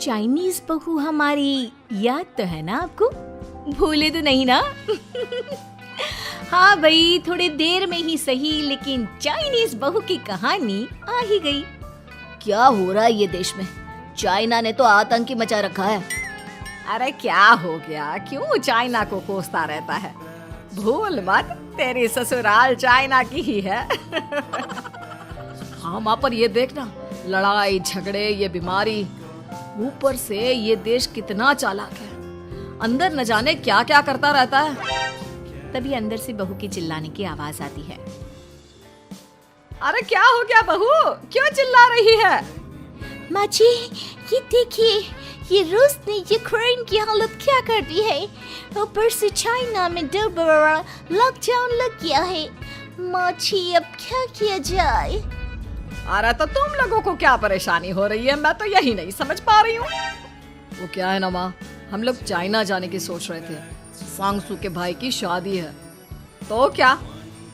Chinese बहू हमारी याद तो है ना आपको? भूले तो नहीं ना? हाँ भाई, थोड़ी देर में ही सही, लेकिन चाइनीज बहू की कहानी आ ही गई। क्या हो रहा है ये देश में? चाइना ने तो आतंक ही मचा रखा है। अरे क्या हो गया, क्यों चाइना को कोसता रहता है? भूल मत, तेरी ससुराल चाइना की ही है। हाँ माँ, पर ये देखना, लड़ाई झगड़े, ये बीमारी, ऊपर से ये देश कितना चालाक है, अंदर न जाने क्या क्या करता रहता है। तभी अंदर से बहू की चिल्लाने की आवाज आती है। अरे क्या हो गया बहू, क्यों चिल्ला रही है? माँ जी, ये देखिए, ये रूस ने यूक्रेन की हालत क्या कर दी है। ऊपर से चाइना में 2 बड़ा लॉकडाउन लग गया है। माँ जी, अब क्या किया जाए? अरे तो तुम लोगों को क्या परेशानी हो रही है, मैं तो यही नहीं समझ पा रही हूँ। वो क्या है ना माँ, हम लोग चाइना जाने की सोच रहे थे, सांगसू के भाई की शादी है। तो क्या?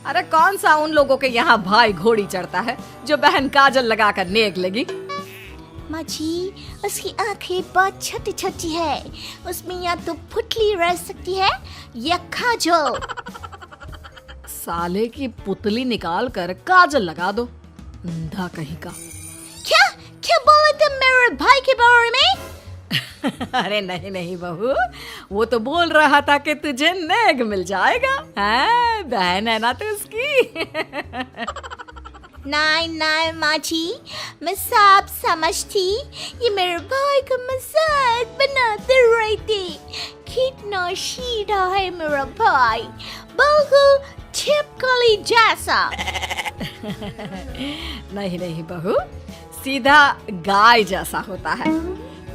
अरे कौन सा उन लोगों के यहाँ भाई घोड़ी चढ़ता है जो बहन काजल लगाकर नेक लगी? माँ जी, उसकी आंखें बहुत छोटी छोटी है, उसमें या तो पुतली रह सकती है या काजल। साले की पुतली निकाल कर काजल लगा दो, अंधा कहीं का। क्या क्या बोले तुम मेरे भाई के बारे में? अरे नहीं नहीं बहू, वो तो बोल रहा था कि तुझे नेक मिल जाएगा। हाँ, बहन है ना तो उसकी। नहीं नहीं माँ जी, मैं सब समझती, ये मेरे भाई का मजाक बनाते रहते। कितना सीधा है मेरा भाई, बिल्कुल छिपकली जैसा। नहीं नहीं बहू, सीधा गाय जैसा होता है।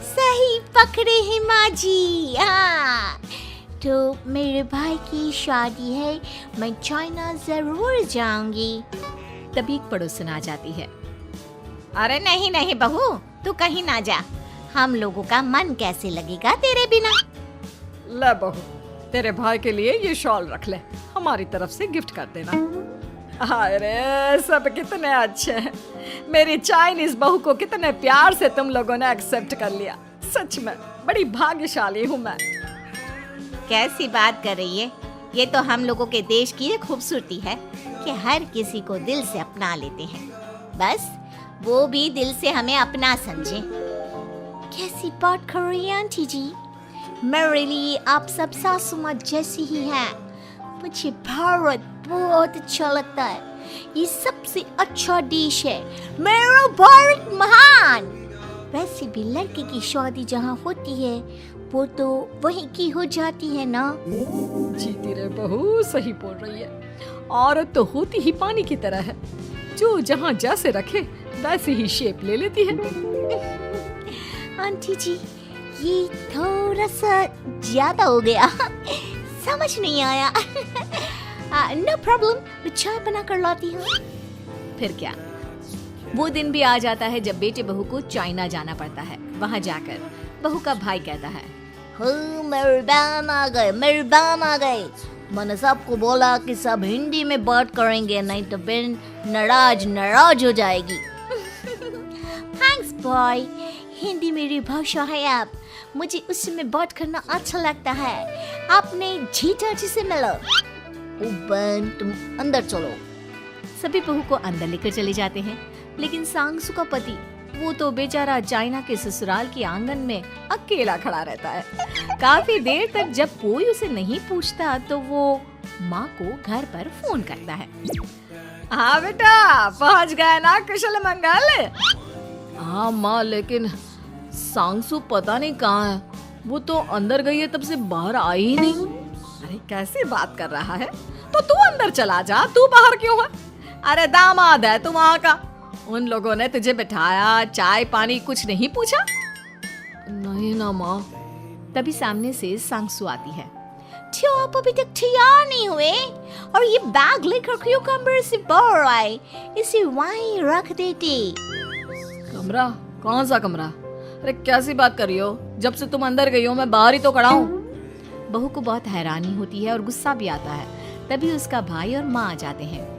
सही पकड़े हैं माँ जी। हाँ, तो मेरे भाई की शादी है, मैं चाइना जरूर जाऊंगी। तभी एक पड़ोसन आ जाती है। अरे नहीं नहीं बहू, तू कहीं ना जा, हम लोगों का मन कैसे लगेगा तेरे बिना। ले बहू, तेरे भाई के लिए ये शॉल रख ले, हमारी तरफ से गिफ्ट कर देना। अरे सब कितने अच्छे हैं, मेरी चाइनीज बहू को कितने प्यार से तुम लोगों ने एक्सेप्ट कर लिया। सच में बड़ी भाग्यशाली हूँ मैं। कैसी बात कर रही है? ये तो हम लोगों के देश की खूबसूरती है कि हर किसी को दिल से अपना लेते हैं, बस वो भी दिल से हमें अपना समझे। कैसी बात कर रही है आंटी जी? मेरे लिए आप सब सासू माँ जैसी ही हैं। मुझे भारत बहुत अच्छा लगता है, ये सबसे अच्छा देश है, मेरा भारत महान। वैसे भी लड़के की शादी जहाँ होती है वो तो वहीं की हो जाती है ना। जीती रे बहू, सही बोल रही है। औरत तो होती ही पानी की तरह है, जो जहाँ जैसे रखे वैसे ही शेप ले लेती है। आंटी जी, ये थोड़ा सा ज्यादा हो गया, समझ नहीं आया। नो प्रॉब्लम, मैं चाय बना कर लाती हूँ। फिर क्या, वो दिन भी आ जाता है जब बेटे बहू को चाइना जाना पड़ता है। वहाँ जाकर बहू का भाई कहता है, मेरे बहन आ गए, मेरे बहन आ गए। मैंने सबको बोला कि सब हिंदी में बात करेंगे, नहीं तो बहन नाराज हो जाएगी। थैंक्स बॉय, हिंदी मेरी भाषा है। आप मुझे उसमें बात करना अच्छा लगता है। आपने जीजा जी से मिलो। ओ बहन, तुम अंदर चलो। सभी बहू को अंदर लेकर चले जाते हैं, लेकिन सांगसू का पति, वो तो बेचारा चाइना के ससुराल के आंगन में अकेला खड़ा रहता है। काफी देर तक जब कोई उसे नहीं पूछता तो वो माँ को घर पर फोन करता है। हाँ बेटा, पहुँच गए ना कुशल मंगल? हाँ माँ, लेकिन सांगसू पता नहीं कहाँ है, वो तो अंदर गई है, तब से बाहर आई ही नहीं। अरे कैसी बात कर रहा है? तो तू अंदर चला जा, तू बाहर क्यों है? अरे दामाद है तू वहाँ का, उन लोगों ने तुझे बिठाया, चाय पानी कुछ नहीं पूछा? नहीं ना माँ। तभी सामने से सांगसू आती है। क्यों आप अभी तक तैयार नहीं हुए? और ये बैग लेकर क्यों कमरे से बाहर आए? इसे वहीं रख देते। कमरा? कौन सा कमरा? अरे कैसी बात कर रही हो? जब से तुम अंदर गई हो मैं बाहर ही तो खड़ा हूँ। बहू को बहुत हैरानी होती है और गुस्सा भी आता है। तभी उसका भाई और माँ आ जाते हैं।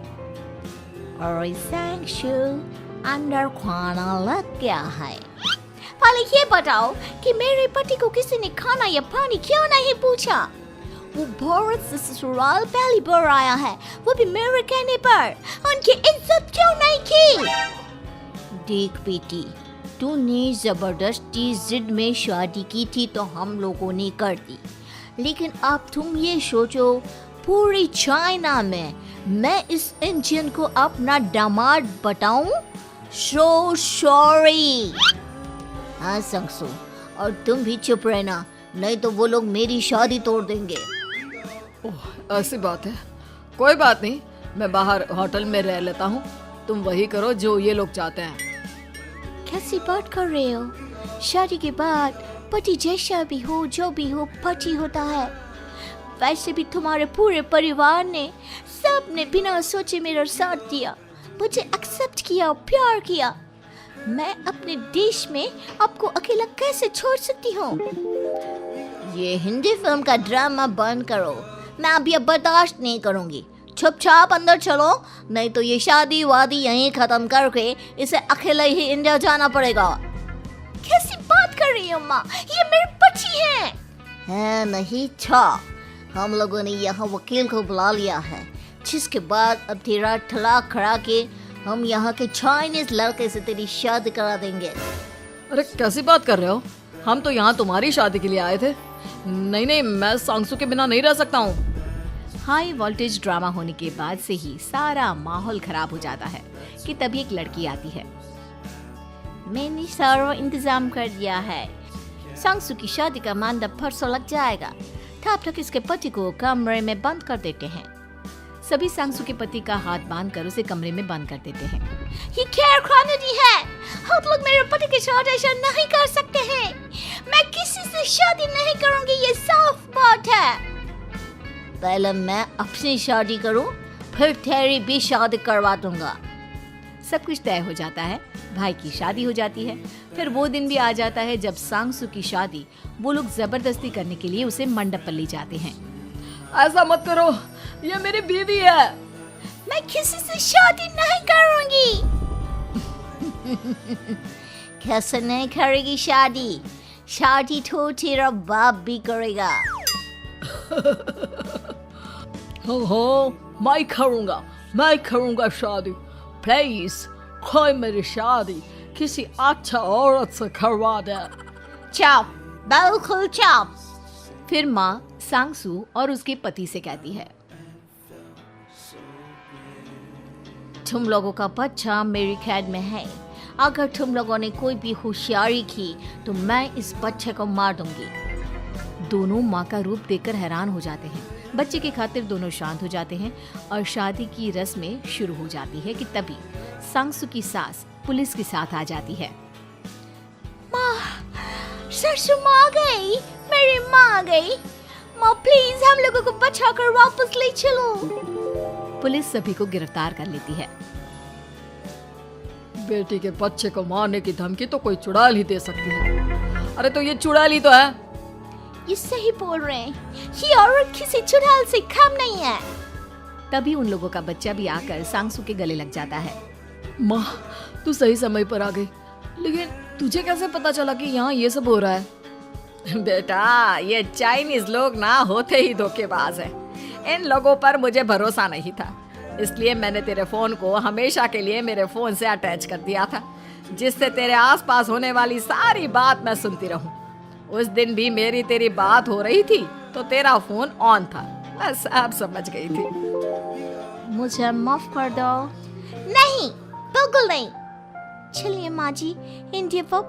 और सांगसू, अंदर खाना लग गया है। पहले ये बताओ कि मेरे पति को किसी ने खाना या पानी क्यों नहीं पूछा? वो भारत से ससुराल पहली बार आया है, वो भी मेरे कहने पर। उनकी इज्जत क्यों नहीं की? देख बेटी, तूने जबरदस्ती जिद में शादी की थी तो हम लोगों ने कर दी, लेकिन अब तुम ये सोचो, पूरी चाइना में मैं इस इंडियन को अपना दामाद बताऊं? So sorry. हाँ संगसू, और तुम भी चुप रहना, नहीं तो वो लोग मेरी शादी तोड़ देंगे। ओह, ऐसी बात है। कोई बात नहीं, मैं बाहर होटल में रह लेता हूँ, तुम वही करो जो ये लोग चाहते हैं। कैसी बात कर रहे हो? शादी के बाद पति जैसा भी हो, जो भी हो, पति होता है। वैसे भी तुम्हारे पूरे परिवार ने, सबने बिना सोचे मेरा साथ दिया, मुझे एक्सेप्ट किया, प्यार किया। मैं अपने देश में आपको अकेला कैसे छोड़ सकती हूँ? ये हिंदी फिल्म का ड्रामा बंद करो, मैं अभी अब बर्दाश्त नहीं करूँगी। चुपचाप अंदर चलो, नहीं तो ये शादी वादी यहीं खत्म करके इसे अकेले ही इंडिया जाना पड़ेगा। कैसी बात कर रही हो माँ? ये मेरे पति हैं। है नहीं था, हम लोगों ने यहाँ वकील को बुला लिया है, जिसके बाद अब तेरा तलाक करा के हम यहाँ के चाइनीज लड़के से तेरी शादी करा देंगे। अरे कैसी बात कर रहे हो? हम तो यहाँ तुम्हारी शादी के लिए आए थे। नहीं नहीं, मैं सांगसू के बिना नहीं रह सकता हूँ। हाई वोल्टेज ड्रामा होने के बाद से ही सारा माहौल खराब हो जाता है कि तभी एक लड़की आती है। मैंने सारा इंतजाम कर दिया है, सांगसू की शादी का मंडप परसों लग जाएगा, तब तक इसके पति को कमरे में बंद कर देते हैं। सभी सांगसू के पति का हाथ बांधकर उसे कमरे में बंद कर देते हैं। ये क्या कानूनी है? आप लोग मेरे पति के साथ ऐसा नहीं कर सकते हैं। मैं किसी से शादी नहीं करूंगी, ये साफ बात है। पहले मैं अपनी शादी करूं, फिर तेरी भी शादी करवा दूंगा। सब कुछ तय हो जाता है, भाई की शादी हो जाती है। फिर वो दिन भी आ जाता है जब सांगसू की शादी वो लोग जबरदस्ती करने के लिए उसे मंडप पर ले जाते हैं। ऐसा मत करो, ये मेरी बीवी है। मैं किसी से शादी नहीं करूंगी। कैसे नहीं करेगी शादी? शादी तो तेरा बाप भी करेगा। हो, मैं करूंगा शादी। प्लीज कोई मेरी शादी किसी अच्छा औरत से करवा दे। चुप, बिल्कुल चुप। फिर माँ सांगसू और उसके पति से कहती है, तुम लोगों का बच्चा मेरी कैद में है, अगर तुम लोगों ने कोई भी होशियारी की तो मैं इस बच्चे को मार दूंगी। दोनों माँ का रूप देखकर हैरान हो जाते हैं। बच्चे की खातिर दोनों शांत हो जाते हैं और शादी की रस्में शुरू हो जाती है कि तभी सांगसू की सास पुलिस के साथ आ जाती है। माँ, सरसू माँ आ गई, मेरी माँ आ गई। माँ प्लीज हम लोगों को बचाकर वापस ले चलो। पुलिस सभी को गिरफ्तार कर लेती है। बेटी के बच्चे को मारने की धमकी तो कोई चुड़ैल ही दे सकती है। अरे तो ये चुड़ैल ही तो है। ये सही बोल रहे हैं, ये औरत किसी चुड़ैल से कम नहीं है। तभी उन लोगों का बच्चा भी आकर सांगसू के गले लग जाता है। माँ, तू सही समय पर आ गई, लेकिन तुझे कैसे पता चला कि यहाँ ये सब हो रहा है? बेटा, ये चाइनीज लोग ना होते ही धोखेबाज हैं। इन लोगों पर मुझे भरोसा नहीं था, इसलिए मैंने तेरे फोन को हमेशा के लिए मेरे फोन से अटैच कर दिया था, जिससे तेरे आसपास होने वाली सारी बात मैं सुनती रहूं। उस दिन भी मेरी तेरी बात हो रही थी तो तेरा फोन ऑन था, मैं सब समझ गई थी। मुझे माफ कर दो। नहीं, बिल्कुल नहीं। चलिए माँ जी, इंडिया वापस